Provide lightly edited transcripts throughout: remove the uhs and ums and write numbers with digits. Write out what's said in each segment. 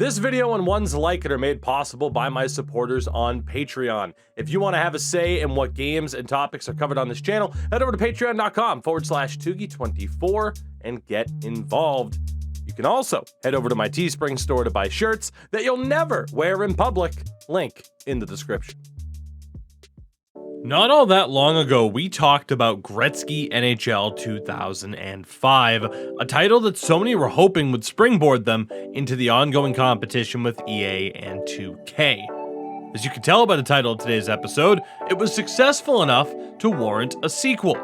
This video and ones like it are made possible by my supporters on Patreon. If you want to have a say in what games and topics are covered on this channel, head over to patreon.com/Toogie24 and get involved. You can also head over to my Teespring store to buy shirts that you'll never wear in public. Link in the description. Not all that long ago, we talked about Gretzky NHL 2005, a title that Sony were hoping would springboard them into the ongoing competition with EA and 2K. As you can tell by the title of today's episode, it was successful enough to warrant a sequel.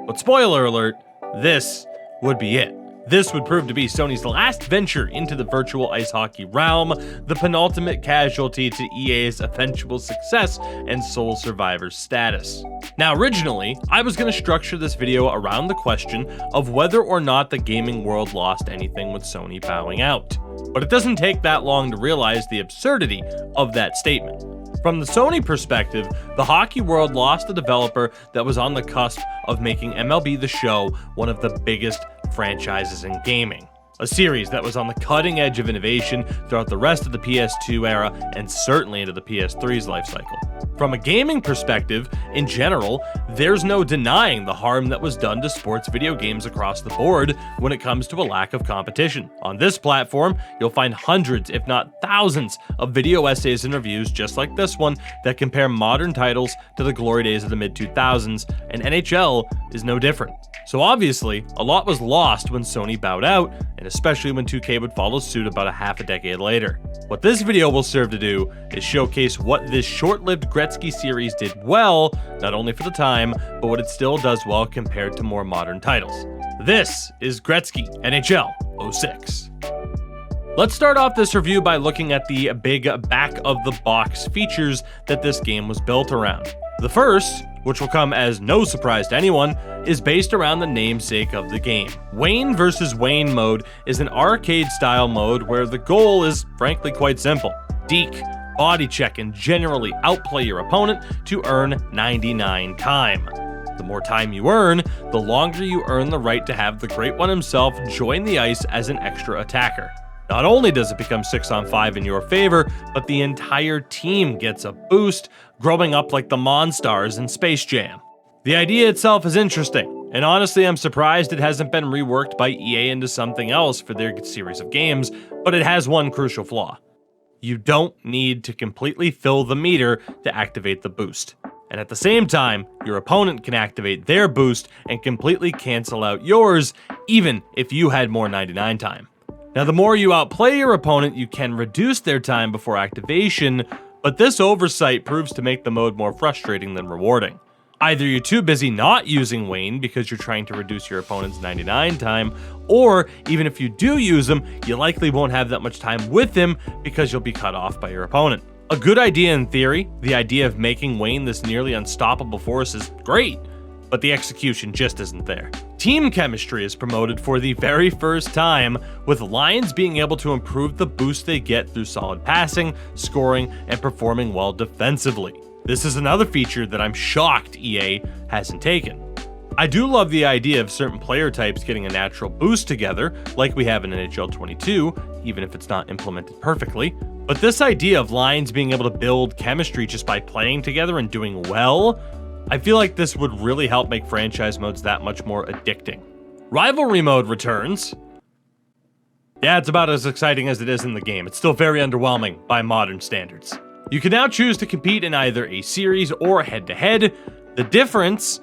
But spoiler alert, this would be it. This would prove to be Sony's last venture into the virtual ice hockey realm, the penultimate casualty to EA's eventual success and sole survivor status. Now, originally, I was going to structure this video around the question of whether or not the gaming world lost anything with Sony bowing out. But it doesn't take that long to realize the absurdity of that statement. From the Sony perspective, the hockey world lost a developer that was on the cusp of making MLB The Show one of the biggest franchises in gaming. A series that was on the cutting edge of innovation throughout the rest of the PS2 era and certainly into the PS3's lifecycle. From a gaming perspective, in general, there's no denying the harm that was done to sports video games across the board when it comes to a lack of competition. On this platform, you'll find hundreds, if not thousands, of video essays and reviews just like this one that compare modern titles to the glory days of the mid-2000s, and NHL is no different. So obviously, a lot was lost when Sony bowed out, and especially when 2K would follow suit about a half a decade later. What this video will serve to do is showcase what this short-lived Gretzky series did well, not only for the time, but what it still does well compared to more modern titles. This is Gretzky NHL 06. Let's start off this review by looking at the big back-of-the-box features that this game was built around. The first, which will come as no surprise to anyone, is based around the namesake of the game. Wayne vs. Wayne mode is an arcade-style mode where the goal is frankly quite simple. Deke, body check, and generally outplay your opponent to earn 99 time. The more time you earn, the longer you earn the right to have the Great One himself join the ice as an extra attacker. Not only does it become 6-on-5 in your favor, but the entire team gets a boost, growing up like the Monstars in Space Jam. The idea itself is interesting, and honestly I'm surprised it hasn't been reworked by EA into something else for their series of games, but it has one crucial flaw. You don't need to completely fill the meter to activate the boost. And at the same time, your opponent can activate their boost and completely cancel out yours, even if you had more 99 time. Now, the more you outplay your opponent, you can reduce their time before activation, but this oversight proves to make the mode more frustrating than rewarding. Either you're too busy not using Wayne because you're trying to reduce your opponent's 99 time, or even if you do use him, you likely won't have that much time with him because you'll be cut off by your opponent. A good idea in theory, the idea of making Wayne this nearly unstoppable force is great, but the execution just isn't there. Team chemistry is promoted for the very first time, with Lions being able to improve the boost they get through solid passing, scoring, and performing well defensively. This is another feature that I'm shocked EA hasn't taken. I do love the idea of certain player types getting a natural boost together, like we have in NHL 22, even if it's not implemented perfectly. But this idea of Lions being able to build chemistry just by playing together and doing well, I feel like this would really help make franchise modes that much more addicting. Rivalry mode returns. Yeah, it's about as exciting as it is in the game. It's still very underwhelming by modern standards. You can now choose to compete in either a series or head-to-head. The difference,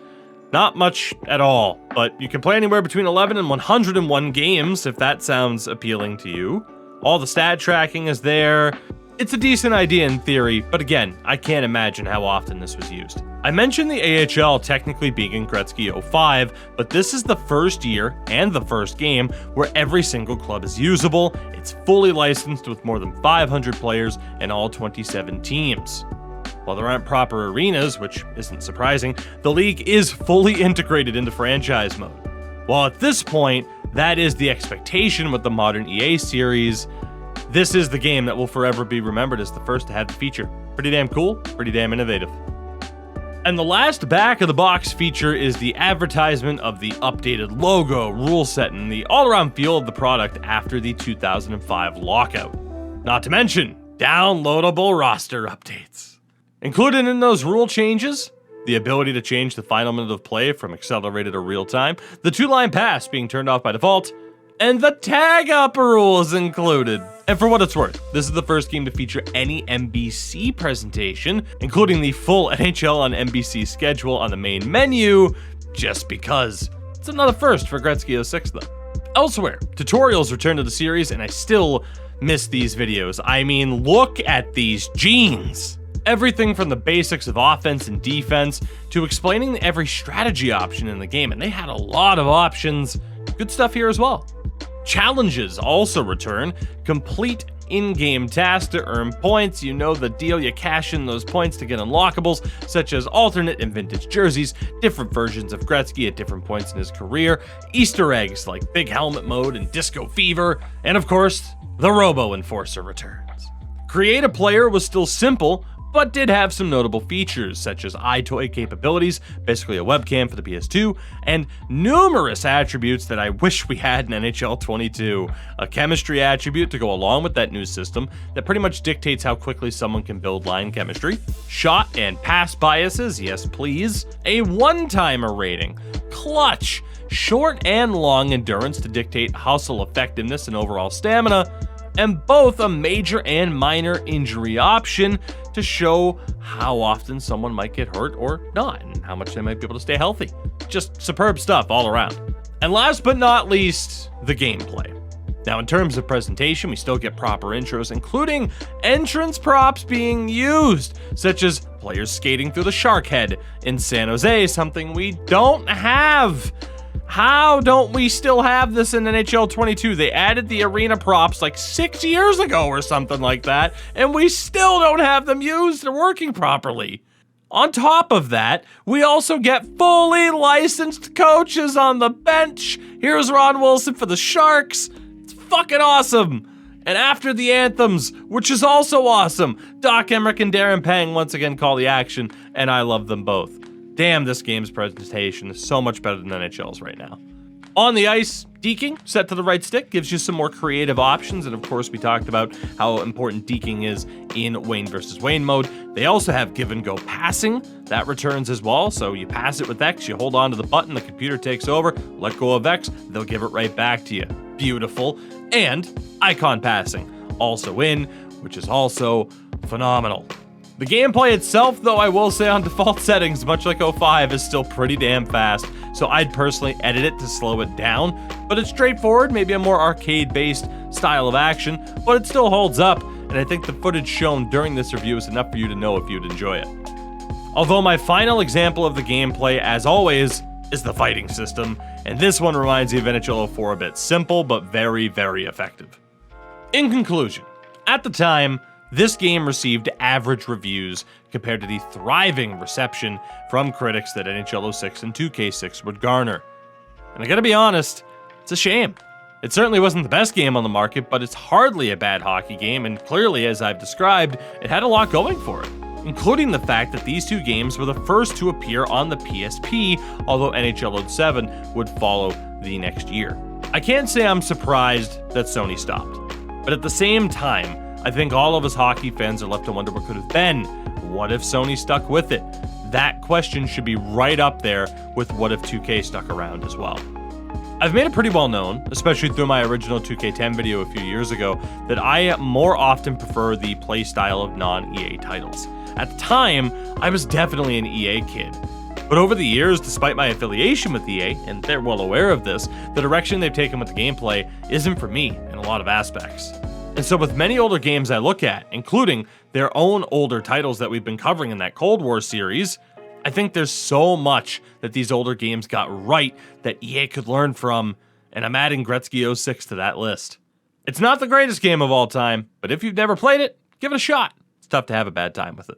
not much at all, but you can play anywhere between 11 and 101 games if that sounds appealing to you. All the stat tracking is there. It's a decent idea in theory, but again, I can't imagine how often this was used. I mentioned the AHL technically being in Gretzky 05, but this is the first year and the first game where every single club is usable. It's fully licensed with more than 500 players and all 27 teams. While there aren't proper arenas, which isn't surprising, the league is fully integrated into franchise mode. While at this point, that is the expectation with the modern EA series, this is the game that will forever be remembered as the first to have the feature. Pretty damn cool, pretty damn innovative. And the last back-of-the-box feature is the advertisement of the updated logo, rule set, and the all-around feel of the product after the 2005 lockout. Not to mention, downloadable roster updates. Included in those rule changes, the ability to change the final minute of play from accelerated or real time, the 2-line pass being turned off by default, and the tag up rule is included. And for what it's worth, this is the first game to feature any NBC presentation, including the full NHL on NBC schedule on the main menu, just because. It's another first for Gretzky 06 though. Elsewhere, tutorials return to the series, and I still miss these videos. I mean, look at these jeans. Everything from the basics of offense and defense to explaining every strategy option in the game, and they had a lot of options. Good stuff here as well. Challenges also return. Complete in-game tasks to earn points. You know the deal, you cash in those points to get unlockables, such as alternate and vintage jerseys, different versions of Gretzky at different points in his career, Easter eggs like Big Helmet Mode and Disco Fever, and of course, the Robo Enforcer returns. Create a player was still simple, but did have some notable features, such as iToy capabilities, basically a webcam for the PS2, and numerous attributes that I wish we had in NHL 22. A chemistry attribute to go along with that new system that pretty much dictates how quickly someone can build line chemistry. Shot and pass biases, yes please. A one-timer rating. Clutch. Short and long endurance to dictate hustle effectiveness and overall stamina. And both a major and minor injury option to show how often someone might get hurt or not, and how much they might be able to stay healthy. Just superb stuff all around. And last but not least, the gameplay. Now in terms of presentation, we still get proper intros, including entrance props being used, such as players skating through the shark head in San Jose, something we don't have. How don't we still have this in NHL 22? They added the arena props like 6 years ago or something like that, and we still don't have them used or working properly. On top of that, we also get fully licensed coaches on the bench. Here's Ron Wilson for the Sharks. It's fucking awesome. And after the anthems, which is also awesome, Doc Emmerich and Darren Pang once again call the action, and I love them both. Damn, this game's presentation is so much better than NHL's right now. On the ice, deking, set to the right stick, gives you some more creative options, and of course we talked about how important deking is in Wayne versus Wayne mode. They also have give and go passing, that returns as well, so you pass it with X, you hold on to the button, the computer takes over, let go of X, they'll give it right back to you. Beautiful. And icon passing, also in, which is also phenomenal. The gameplay itself, though, I will say on default settings, much like 05, is still pretty damn fast, so I'd personally edit it to slow it down, but it's straightforward, maybe a more arcade-based style of action, but it still holds up, and I think the footage shown during this review is enough for you to know if you'd enjoy it. Although my final example of the gameplay, as always, is the fighting system, and this one reminds me of NHL 04 a bit. Simple, but very, very effective. In conclusion, at the time, this game received average reviews compared to the thriving reception from critics that NHL 06 and 2K6 would garner. And I gotta be honest, it's a shame. It certainly wasn't the best game on the market, but it's hardly a bad hockey game, and clearly, as I've described, it had a lot going for it, including the fact that these two games were the first to appear on the PSP, although NHL 07 would follow the next year. I can't say I'm surprised that Sony stopped, but at the same time, I think all of us hockey fans are left to wonder what could have been. What if Sony stuck with it? That question should be right up there with what if 2K stuck around as well. I've made it pretty well known, especially through my original 2K10 video a few years ago, that I more often prefer the play style of non-EA titles. At the time, I was definitely an EA kid. But over the years, despite my affiliation with EA, and they're well aware of this, the direction they've taken with the gameplay isn't for me in a lot of aspects. And so with many older games I look at, including their own older titles that we've been covering in that Cold War series, I think there's so much that these older games got right that EA could learn from, and I'm adding Gretzky 06 to that list. It's not the greatest game of all time, but if you've never played it, give it a shot. It's tough to have a bad time with it.